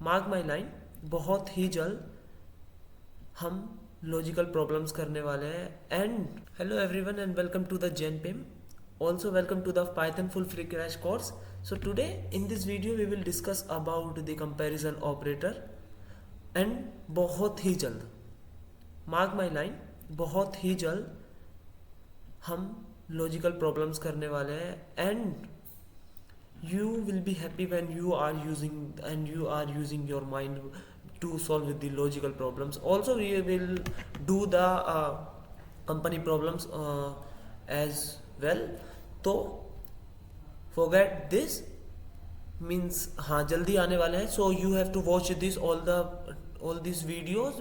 Mark my line, बहुत ही जल्द हम लॉजिकल प्रॉब्लम्स करने वाले हैं। And hello everyone and welcome to the जेन पिम, also welcome to the python full free crash course. So today in this video we will discuss about the comparison operator and बहुत ही जल्द, mark my line, बहुत ही जल्द हम logical problems करने वाले हैं। And you will be happy when you are using your mind to solve with the logical problems. Also we will do the company problems as well. तो forget this means हाँ जल्दी आने वाले हैं. So you have to watch this all these videos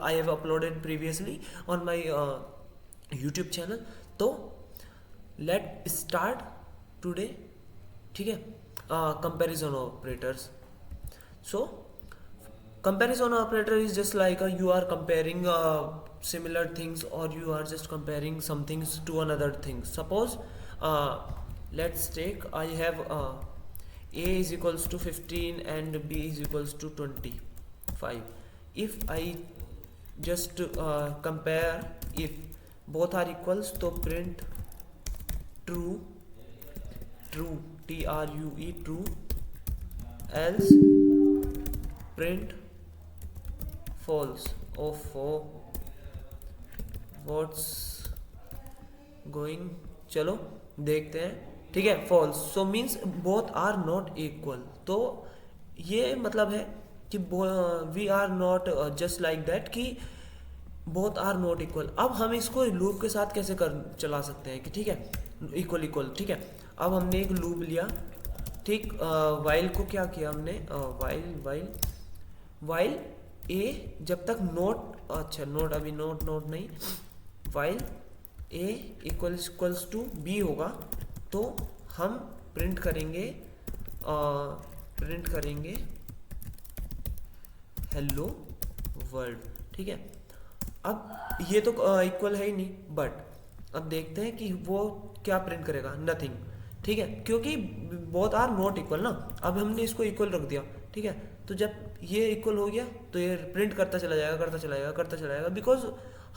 I have uploaded previously on my YouTube channel. तो let's start today. ठीक है, comparison operators. So comparison operator is just like you are comparing similar things, or you are just comparing some things to another thing. Suppose let's take, I have a is equals to 15 and b is equals to 25. If I just compare, if both are equals, तो print true, true, true, else print false. Oh, what's going, चलो देखते हैं. ठीक है, false. So means both are not equal. तो ये मतलब है कि we are not just like that कि both are not equal. अब हम इसको लूप के साथ कैसे चला सकते हैं कि ठीक है, इक्वल. ठीक है, अब हमने एक लूप लिया. ठीक, वाइल को क्या किया हमने, वाइल ए जब तक नोट, अच्छा नोट अभी नोट नहीं, while A equals to B होगा तो हम प्रिंट करेंगे हेलो वर्ल्ड. ठीक है, अब ये तो इक्वल है ही नहीं, बट अब देखते हैं कि वो क्या प्रिंट करेगा, नथिंग. ठीक है, क्योंकि बोथ आर नॉट इक्वल ना. अब हमने इसको इक्वल रख दिया. ठीक है, तो जब ये इक्वल हो गया तो ये प्रिंट करता चला जाएगा बिकॉज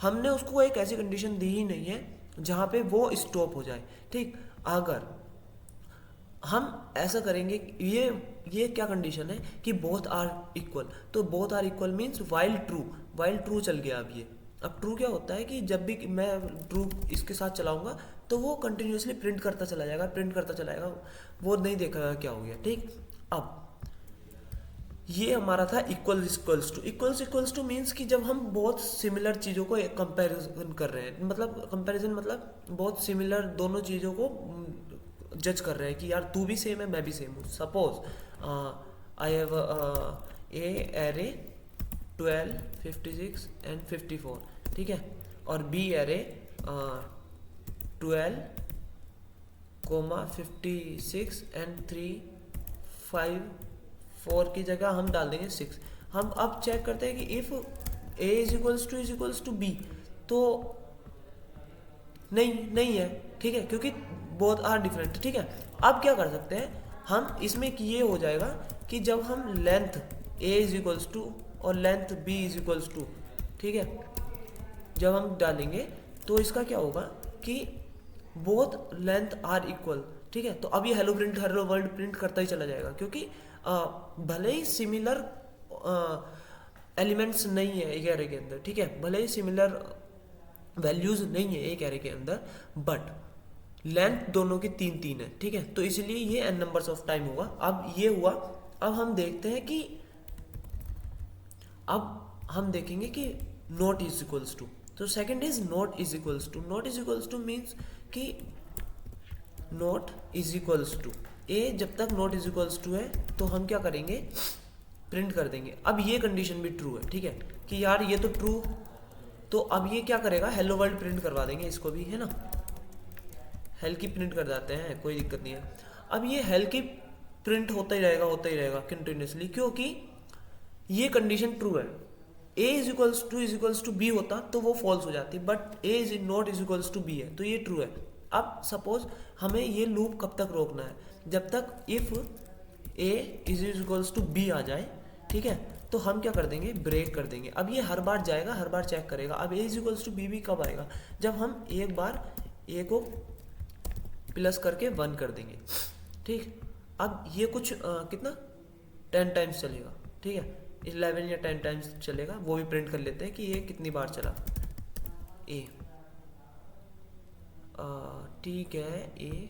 हमने उसको एक ऐसी कंडीशन दी ही नहीं है जहाँ पे वो स्टॉप हो जाए. ठीक, अगर हम ऐसा करेंगे, ये क्या कंडीशन है कि बोथ आर इक्वल, तो both are equal means while true चल गया. अब ट्रू क्या होता है कि जब भी मैं ट्रू इसके साथ चलाऊंगा तो वो कंटिन्यूसली प्रिंट करता चला जाएगा, वो नहीं देखेगा क्या हो गया. ठीक, अब ये हमारा था इक्वल्स टू मीन्स कि जब हम बहुत सिमिलर चीज़ों को कंपैरिजन कर रहे हैं, मतलब कंपैरिजन मतलब बहुत सिमिलर दोनों चीज़ों को जज कर रहे हैं कि यार तू भी सेम है मैं भी सेम हूँ. Suppose I have a array 12, 56 and 54. ठीक है, और बी एरे 12, 56 एंड 3, 5, 4 की जगह हम डाल देंगे 6. हम अब चेक करते हैं कि if a is equals to B, तो नहीं है. ठीक है, क्योंकि बोथ आर डिफरेंट. ठीक है, अब क्या कर सकते हैं हम इसमें कि ये हो जाएगा कि जब हम length a is equals to और length b is equals to, ठीक है, जब हम डालेंगे तो इसका क्या होगा कि बोथ लेंथ आर इक्वल. ठीक है, तो अब ये हेलो वर्ल्ड प्रिंट करता ही चला जाएगा, क्योंकि भले ही सिमिलर एलिमेंट्स नहीं है एक एरे के अंदर. ठीक है, भले ही सिमिलर वैल्यूज नहीं है एक एरे के अंदर, बट लेंथ दोनों की 3 है. ठीक है, तो इसलिए ये n नंबर्स ऑफ टाइम होगा. अब ये हुआ. अब हम देखते हैं कि अब हम देखेंगे कि नॉट इज इक्वल्स टू. तो second is not is equals two means कि नॉट इज इक्वल्स टू ए. जब तक नॉट इज इक्वल्स टू है तो हम क्या करेंगे, प्रिंट कर देंगे. अब ये कंडीशन भी ट्रू है. ठीक है, कि यार ये तो ट्रू, तो अब ये क्या करेगा, हेलो वर्ल्ड प्रिंट करवा देंगे इसको भी, है ना. हेल की प्रिंट कर जाते हैं, कोई दिक्कत नहीं है. अब ये हेल की प्रिंट होता ही रहेगा कंटिन्यूसली, क्योंकि ये कंडीशन ट्रू है. a is equals to B होता तो वो फॉल्स हो जाती, but a is not is equals to B है, तो ये ट्रू है. अब सपोज हमें ये लूप कब तक रोकना है, जब तक if a is equals to B आ जाए. ठीक है। तो हम क्या कर देंगे, ब्रेक कर देंगे। अब ये हर बार जाएगा, हर बार चेक करेगा। अब ए इज इक्वल्स टू बी भी कब आएगा, जब हम एक बार ए को प्लस करके 1 कर देंगे, ठीक। अब ये कुछ कितना 10 टाइम्स चलेगा, ठीक है, 11 या 10 टाइम्स चलेगा। वो भी प्रिंट कर लेते हैं कि ये कितनी बार चला ए, ठीक है, ए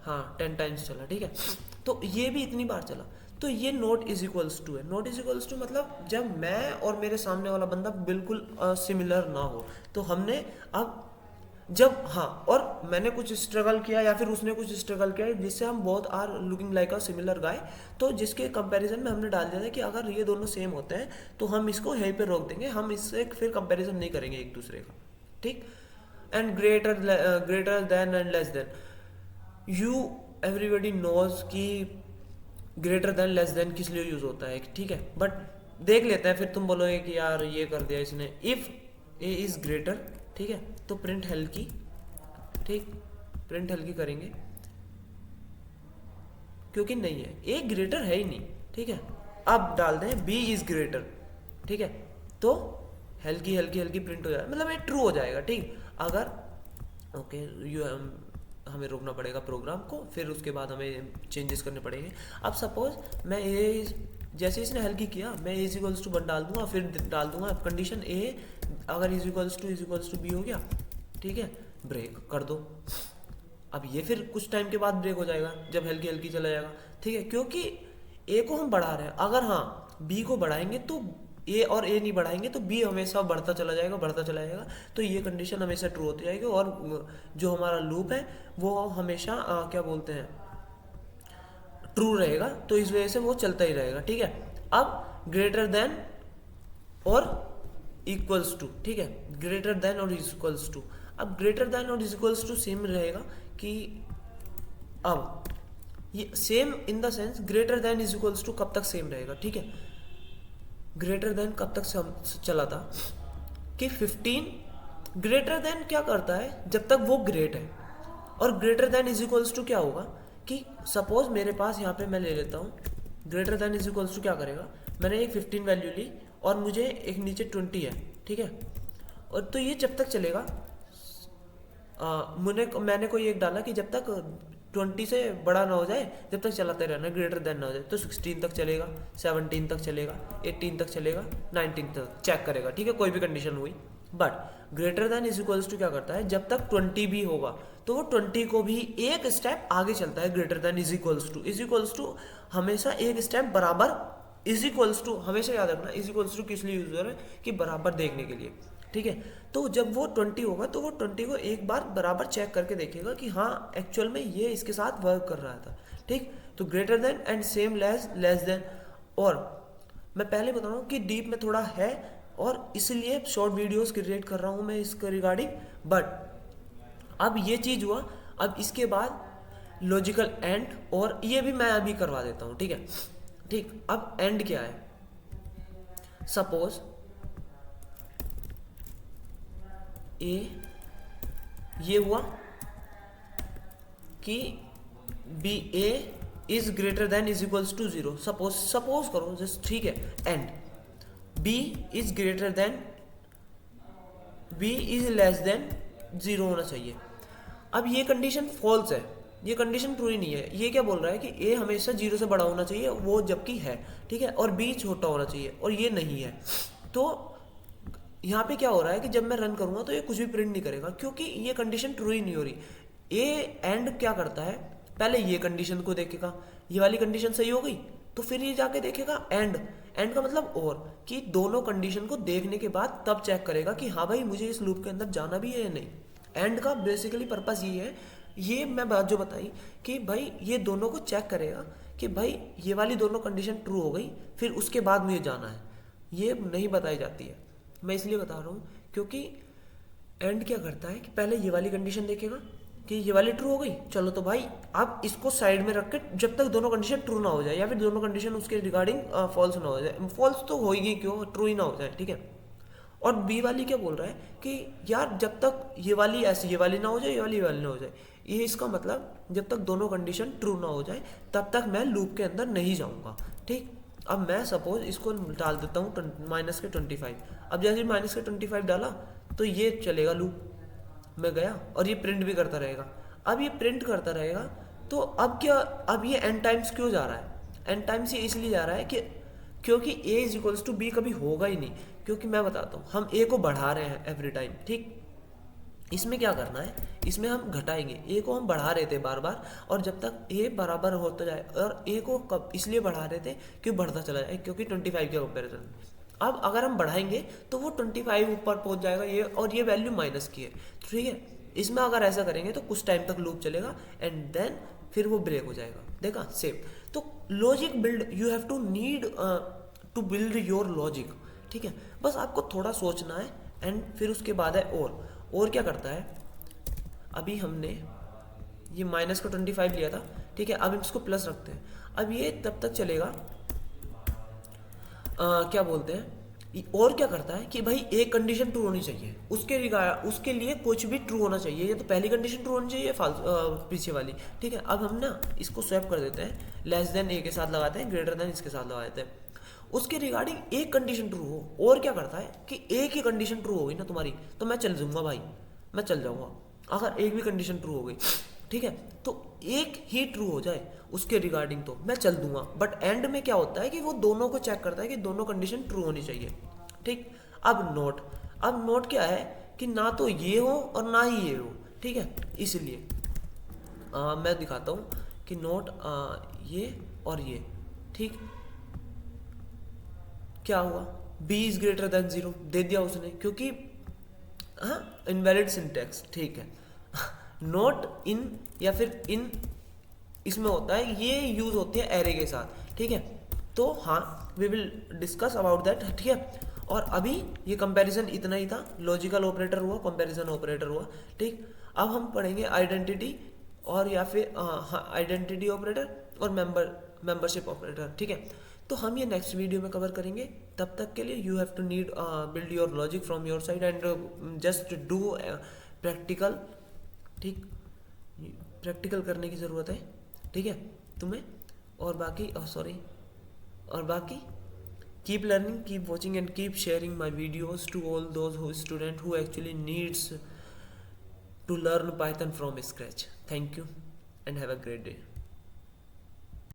हाँ 10 टाइम्स चला, ठीक है। तो ये भी इतनी बार चला, तो ये नॉट इज इक्वल्स टू है। नॉट इज इक्वल्स टू मतलब जब मैं और मेरे सामने वाला बंदा बिल्कुल सिमिलर ना हो, तो हमने अब जब हाँ और मैंने कुछ स्ट्रगल किया या फिर उसने कुछ स्ट्रगल किया जिससे हम both are looking like a similar guy, तो जिसके कंपैरिजन में हमने डाल दिया था कि अगर ये दोनों सेम होते हैं तो हम इसको यहीं पे रोक देंगे, हम इससे फिर कंपैरिजन नहीं करेंगे एक दूसरे का, ठीक। And greater than and less than, you everybody knows कि ग्रेटर देन लेस देन किस लिए यूज होता है, ठीक है। बट देख लेते हैं, फिर तुम बोलोगे कि यार ये कर दिया इसने। इफ ए इज ग्रेटर, ठीक है, तो प्रिंट हेल की, ठीक, प्रिंट हेल की करेंगे क्योंकि नहीं है, ए ग्रेटर है ही नहीं, ठीक है। अब डाल दें बी इज ग्रेटर, ठीक है, तो हेल की प्रिंट हो जाएगा, मतलब ये ट्रू हो जाएगा, ठीक। अगर ओके हमें रोकना पड़ेगा प्रोग्राम को, फिर उसके बाद हमें चेंजेस करने पड़ेंगे। अब सपोज मैं ए, जैसे इसने हेल की किया, मैं ए इज इक्वल्स टू 1 डाल दूंगा, फिर डाल दूंगा कंडीशन ए अगर इज इक्वल्स टू बी हो गया, ठीक है, ब्रेक कर दो। अब ये फिर कुछ टाइम के बाद ब्रेक हो जाएगा जब हल्की चला जाएगा, ठीक है, क्योंकि ए को हम बढ़ा रहे हैं। अगर हाँ बी को बढ़ाएंगे तो ए और ए नहीं बढ़ाएंगे तो बी हमेशा बढ़ता चला जाएगा, तो ये कंडीशन हमेशा ट्रू होती जाएगी और जो हमारा लूप है वो हमेशा क्या बोलते हैं, ट्रू रहेगा। तो इस वजह से वो चलता ही रहेगा, ठीक है। अब ग्रेटर देन और इक्वल्स टू, ठीक है, ग्रेटर देन और इक्वल्स टू। अब ग्रेटर देन और इक्वल्स टू सेम रहेगा कि अब ये same in the sense greater than is equals to कब तक सेम रहेगा, ठीक है। ग्रेटर देन कब तक चला था कि 15, ग्रेटर देन क्या करता है जब तक वो ग्रेट है, और greater than is equals to क्या होगा कि सपोज मेरे पास यहाँ पे मैं ले लेता हूँ, greater than is equals to क्या करेगा, मैंने एक 15 वैल्यू ली और मुझे एक नीचे 20 है, ठीक है, और तो ये जब तक चलेगा मैंने कोई एक डाला कि जब तक 20 से बड़ा ना हो जाए जब तक चलाते रहना, ग्रेटर देन ना हो जाए, तो 16 तक चलेगा, 17 तक चलेगा, 18 तक चलेगा, 19 तक चेक करेगा, ठीक है, कोई भी कंडीशन हुई। But greater than is equals to क्या करता है, जब तक 20 भी होगा तो वो 20 को भी एक स्टेप आगे चलता है। Greater than is equals to हमेशा एक स्टेप बराबर, इज इक्वल्स टू हमेशा याद रखना, इज इक्वल्स टू किस लिए यूज हो रहा है कि बराबर देखने के लिए, ठीक है। तो जब वो 20 होगा तो वो 20 को एक बार बराबर चेक करके देखेगा कि हाँ एक्चुअल में ये इसके साथ वर्क कर रहा था, ठीक। तो greater than and same less than, और मैं पहले बता रहा हूँ कि डीप में थोड़ा है और इसलिए शॉर्ट वीडियोस क्रिएट कर रहा हूँ मैं इसके रिगार्डिंग। बट अब ये चीज़ हुआ, अब इसके बाद लॉजिकल एंड, और ये भी मैं अभी करवा देता हूँ, ठीक है, ठीक। अब एंड क्या है, सपोज ए ये हुआ कि B A is greater than is equals to 0, suppose करो जस्ट, ठीक है। And B is greater than, B is less than 0 होना चाहिए। अब ये कंडीशन फॉल्स है, ये कंडीशन ट्रू ही नहीं है। ये क्या बोल रहा है कि ए हमेशा 0 से बड़ा होना चाहिए, वो जबकि है, ठीक है, और बी छोटा होना चाहिए, और ये नहीं है। तो यहाँ पे क्या हो रहा है कि जब मैं रन करूँगा तो ये कुछ भी प्रिंट नहीं करेगा क्योंकि ये कंडीशन ट्रू ही नहीं हो रही। ए एंड क्या करता है, पहले ये कंडीशन को देखेगा, ये वाली कंडीशन सही हो गई तो फिर ये जाके देखेगा एंड का मतलब और, कि दोनों कंडीशन को देखने के बाद तब चेक करेगा कि हाँ भाई मुझे इस लूप के अंदर जाना भी है या नहीं। एंड का बेसिकली पर्पस ये है, ये मैं बात जो बताई कि भाई ये दोनों को चेक करेगा कि भाई ये वाली दोनों कंडीशन ट्रू हो गई, फिर उसके बाद मुझे जाना है। ये नहीं बताई जाती है, मैं इसलिए बता रहा हूँ क्योंकि एंड क्या करता है कि पहले ये वाली कंडीशन देखेगा कि ये वाली ट्रू हो गई, चलो तो भाई आप इसको साइड में रख के जब तक दोनों कंडीशन ट्रू ना हो जाए या फिर दोनों कंडीशन उसके रिगार्डिंग फॉल्स ना हो जाए, फॉल्स तो होगी क्यों, ट्रू ही ना हो जाए, ठीक है। और बी वाली क्या बोल रहा है कि यार जब तक ये वाली ऐसी ये वाली ना हो जाए, ये वाली ना हो जाए, ये इसका मतलब जब तक दोनों कंडीशन ट्रू ना हो जाए तब तक मैं लूप के अंदर नहीं जाऊँगा। ठीक, अब मैं सपोज इसको डाल देता हूँ माइनस के 25। अब जैसे माइनस के 25 डाला तो ये चलेगा लूप, मैं गया और ये प्रिंट भी करता रहेगा। अब ये प्रिंट करता रहेगा तो अब क्या, अब ये एन टाइम्स क्यों जा रहा है? एन टाइम्स ये इसलिए जा रहा है कि क्योंकि ए इज इक्वल्स टू बी कभी होगा ही नहीं, क्योंकि मैं बताता हूँ हम ए को बढ़ा रहे हैं एवरी टाइम। ठीक, इसमें क्या करना है, इसमें हम घटाएंगे, ए को हम बढ़ा रहे थे बार बार, और जब तक ए बराबर होता जाए, और ए को कब इसलिए बढ़ा रहे थे कि बढ़ता चला जाए, क्योंकि 25 के कंपेरिजन में। अब अगर हम बढ़ाएंगे तो वो 25 ऊपर पहुंच जाएगा ये, और ये वैल्यू माइनस की है। ठीक है, इसमें अगर ऐसा करेंगे तो कुछ टाइम तक लूप चलेगा एंड देन फिर वो ब्रेक हो जाएगा। देखा, सेम। तो logic build, you have to need to build your logic. ठीक है, बस आपको थोड़ा सोचना है एंड फिर उसके बाद है और क्या करता है, अभी हमने ये माइनस का 25 लिया था। ठीक है, अब इसको प्लस रखते हैं। अब ये तब तक चलेगा, क्या बोलते हैं, और क्या करता है कि भाई एक कंडीशन ट्रू होनी चाहिए, उसके लिए कुछ भी ट्रू होना चाहिए। ये तो पहली कंडीशन ट्रू होनी चाहिए, पीछे वाली। ठीक है, अब हम ना इसको स्वैप कर देते हैं, लेस देन ए के साथ लगाते हैं, ग्रेटर देन इसके साथ लगा देते हैं। उसके रिगार्डिंग एक कंडीशन ट्रू हो, और क्या करता है कि एक ही कंडीशन ट्रू होगी ना तुम्हारी तो मैं चल जाऊंगा भाई, मैं चल जाऊंगा। अगर एक भी कंडीशन ट्रू हो गई, ठीक है, तो एक ही ट्रू हो जाए उसके रिगार्डिंग तो मैं चल दूंगा। बट एंड में क्या होता है कि वो दोनों को चेक करता है कि दोनों कंडीशन ट्रू होनी चाहिए। ठीक, अब नोट क्या है कि ना तो ये हो और ना ही ये हो। ठीक है, इसलिए मैं दिखाता हूँ कि नोट ये और ये। ठीक, क्या हुआ, b इज ग्रेटर देन 0 दे दिया उसने, क्योंकि हाँ इनवैलिड सिंटैक्स। ठीक है, नॉट इन या फिर इन इसमें होता है, ये यूज होती है एरे के साथ। ठीक है, तो हाँ we will discuss about that. ठीक है, और अभी ये कंपैरिजन इतना ही था, लॉजिकल ऑपरेटर हुआ, कंपैरिजन ऑपरेटर हुआ। ठीक, अब हम पढ़ेंगे आइडेंटिटी और या फिर आइडेंटिटी ऑपरेटर और मेंबरशिप ऑपरेटर। ठीक है, तो हम ये नेक्स्ट वीडियो में कवर करेंगे। तब तक के लिए you have to need build your logic from your side and just do practical. ठीक, प्रैक्टिकल करने की ज़रूरत है। ठीक है तुम्हें, और बाकी और बाकी keep learning, keep watching and keep sharing my videos to all those who student who actually needs to learn Python from scratch. Thank you and have a great day.